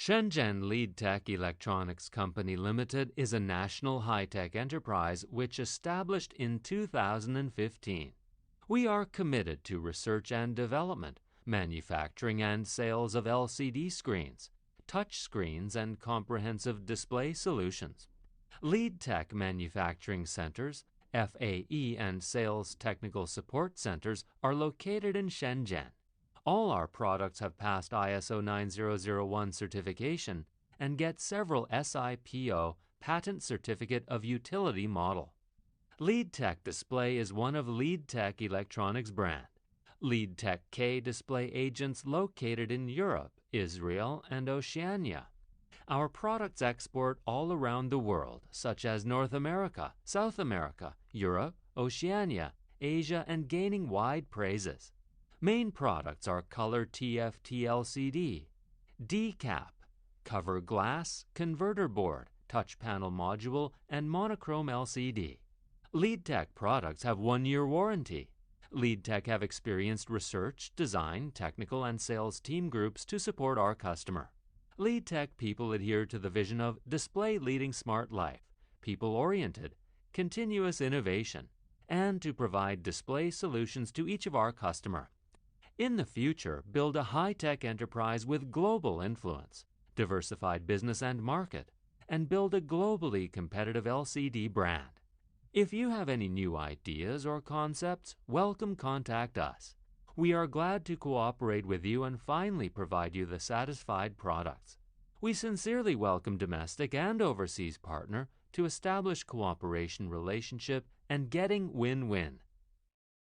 Shenzhen Leadtek Electronics Company Limited is a national high-tech enterprise which established in 2015. We are committed to research and development, manufacturing and sales of LCD screens, touch screens, and comprehensive display solutions. Leadtek Manufacturing Centers, FAE, and Sales Technical Support Centers are located in Shenzhen. All our products have passed ISO 9001 certification and get several SIPO Patent Certificate of Utility model. Leadtek Display is one of Leadtek Electronics brand. Leadtek K display agents located in Europe, Israel, and Oceania. Our products export all around the world, such as North America, South America, Europe, Oceania, Asia, and gaining wide praises. Main products are color TFT LCD, decap, cover glass, converter board, touch panel module, and monochrome LCD. Leadtek products have 1-year warranty. Leadtek have experienced research, design, technical, and sales team groups to support our customer. Leadtek people adhere to the vision of display leading smart life, people-oriented, continuous innovation, and to provide display solutions to each of our customer. In the future, build a high-tech enterprise with global influence, diversified business and market, and build a globally competitive LCD brand. If you have any new ideas or concepts, welcome contact us. We are glad to cooperate with you and finally provide you the satisfied products. We sincerely welcome domestic and overseas partner to establish cooperation relationship and getting win-win.